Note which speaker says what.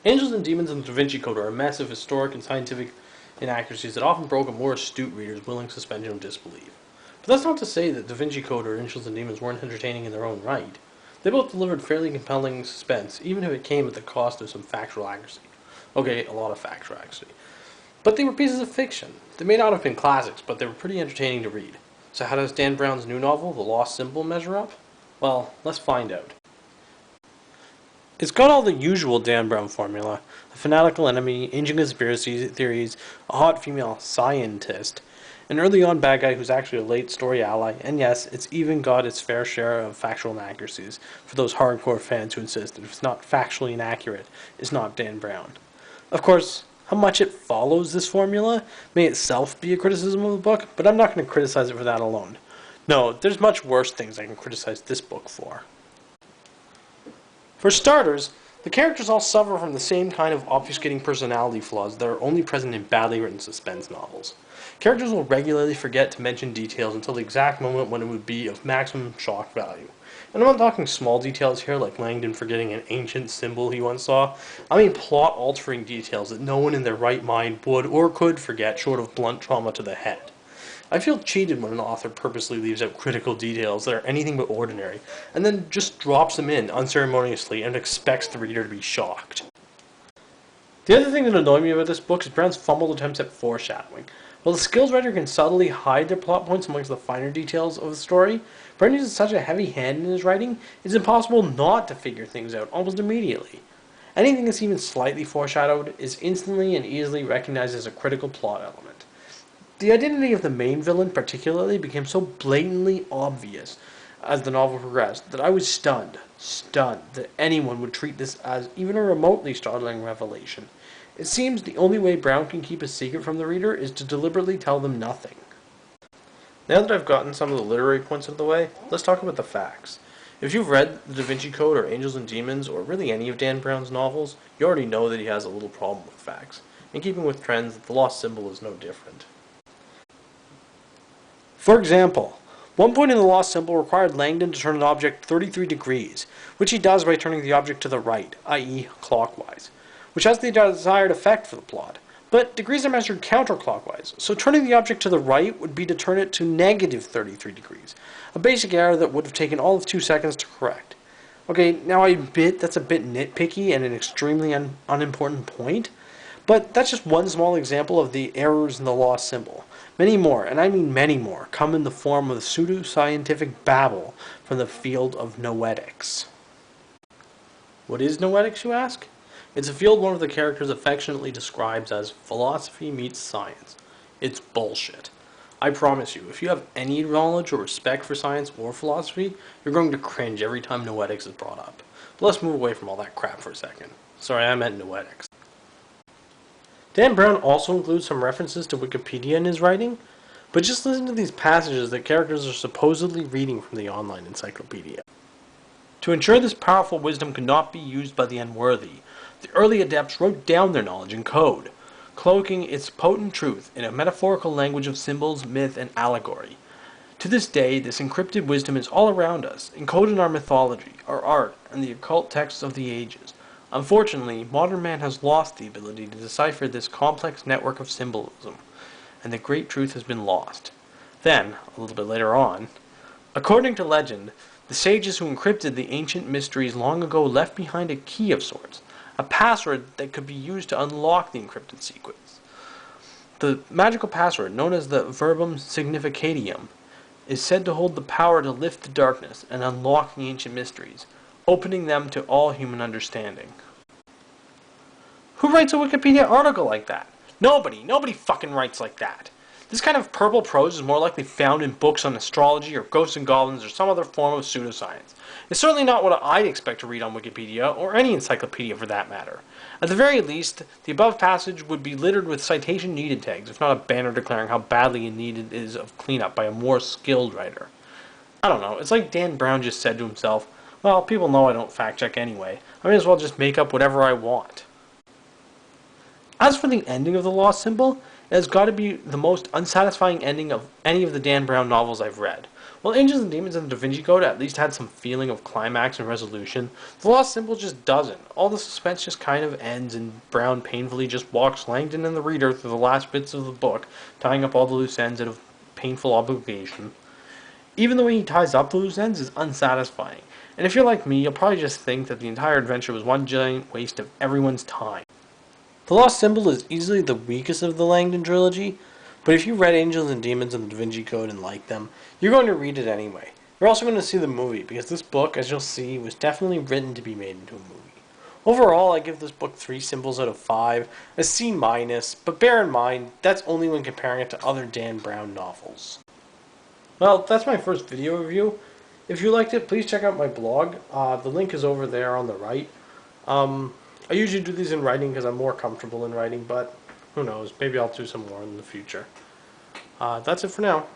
Speaker 1: Angels and Demons and the Da Vinci Code are massive historic and scientific inaccuracies that often broke a more astute reader's willing suspension of disbelief. But that's not to say that Da Vinci Code or Angels and Demons weren't entertaining in their own right. They both delivered fairly compelling suspense, even if it came at the cost of some factual accuracy. Okay, a lot of factual accuracy. But they were pieces of fiction. They may not have been classics, but they were pretty entertaining to read. So how does Dan Brown's new novel, The Lost Symbol, measure up? Well, let's find out. It's got all the usual Dan Brown formula: a fanatical enemy, ancient conspiracy theories, a hot female scientist, an early on bad guy who's actually a late story ally, and yes, it's even got its fair share of factual inaccuracies for those hardcore fans who insist that if it's not factually inaccurate, it's not Dan Brown. Of course, how much it follows this formula may itself be a criticism of the book, but I'm not going to criticize it for that alone. No, there's much worse things I can criticize this book for. For starters, the characters all suffer from the same kind of obfuscating personality flaws that are only present in badly written suspense novels. Characters will regularly forget to mention details until the exact moment when it would be of maximum shock value. And I'm not talking small details here like Langdon forgetting an ancient symbol he once saw. I mean plot-altering details that no one in their right mind would or could forget short of blunt trauma to the head. I feel cheated when an author purposely leaves out critical details that are anything but ordinary, and then just drops them in unceremoniously and expects the reader to be shocked. The other thing that annoyed me about this book is Brown's fumbled attempts at foreshadowing. While the skills writer can subtly hide their plot points amongst the finer details of the story, Brown uses such a heavy hand in his writing, it's impossible not to figure things out almost immediately. Anything that's even slightly foreshadowed is instantly and easily recognized as a critical plot element. The identity of the main villain particularly became so blatantly obvious as the novel progressed that I was stunned that anyone would treat this as even a remotely startling revelation. It seems the only way Brown can keep a secret from the reader is to deliberately tell them nothing. Now that I've gotten some of the literary points out of the way, let's talk about the facts. If you've read The Da Vinci Code or Angels and Demons, or really any of Dan Brown's novels, you already know that he has a little problem with facts. In keeping with trends, The Lost Symbol is no different. For example, one point in The Lost Symbol required Langdon to turn an object 33 degrees, which he does by turning the object to the right, i.e. clockwise, which has the desired effect for the plot. But degrees are measured counterclockwise, so turning the object to the right would be to turn it to negative 33 degrees, a basic error that would have taken all of 2 seconds to correct. Okay, now I admit that's a bit nitpicky and an extremely unimportant point, but that's just one small example of the errors in The Lost Symbol. Many more, and I mean many more, come in the form of pseudo-scientific babble from the field of noetics. What is noetics, you ask? It's a field one of the characters affectionately describes as philosophy meets science. It's bullshit. I promise you, if you have any knowledge or respect for science or philosophy, you're going to cringe every time noetics is brought up. But let's move away from all that crap for a second. Sorry, I meant noetics. Dan Brown also includes some references to Wikipedia in his writing, but just listen to these passages that characters are supposedly reading from the online encyclopedia. To ensure this powerful wisdom could not be used by the unworthy, the early adepts wrote down their knowledge in code, cloaking its potent truth in a metaphorical language of symbols, myth, and allegory. To this day, this encrypted wisdom is all around us, encoded in our mythology, our art, and the occult texts of the ages. Unfortunately, modern man has lost the ability to decipher this complex network of symbolism, and the great truth has been lost. Then, a little bit later on, according to legend, the sages who encrypted the ancient mysteries long ago left behind a key of sorts, a password that could be used to unlock the encrypted sequence. The magical password, known as the verbum significatium, is said to hold the power to lift the darkness and unlock the ancient mysteries, opening them to all human understanding. Who writes a Wikipedia article like that? Nobody fucking writes like that. This kind of purple prose is more likely found in books on astrology or ghosts and goblins or some other form of pseudoscience. It's certainly not what I'd expect to read on Wikipedia, or any encyclopedia for that matter. At the very least, the above passage would be littered with citation needed tags, if not a banner declaring how badly in need it is of cleanup by a more skilled writer. I don't know, it's like Dan Brown just said to himself, well, people know I don't fact check anyway. I may as well just make up whatever I want. As for the ending of The Lost Symbol, it has got to be the most unsatisfying ending of any of the Dan Brown novels I've read. While Angels and Demons and the Da Vinci Code at least had some feeling of climax and resolution, the Lost Symbol just doesn't. All the suspense just kind of ends, and Brown painfully just walks Langdon and the reader through the last bits of the book, tying up all the loose ends out of painful obligation. Even the way he ties up the loose ends is unsatisfying, and if you're like me, you'll probably just think that the entire adventure was one giant waste of everyone's time. The Lost Symbol is easily the weakest of the Langdon trilogy, but if you read Angels and Demons and the Da Vinci Code and liked them, you're going to read it anyway. You're also going to see the movie, because this book, as you'll see, was definitely written to be made into a movie. Overall, I give this book 3 symbols out of 5, a C-, but bear in mind, that's only when comparing it to other Dan Brown novels. Well, that's my first video review. If you liked it, please check out my blog. The link is over there on the right. I usually do these in writing because I'm more comfortable in writing, but who knows, maybe I'll do some more in the future. That's it for now.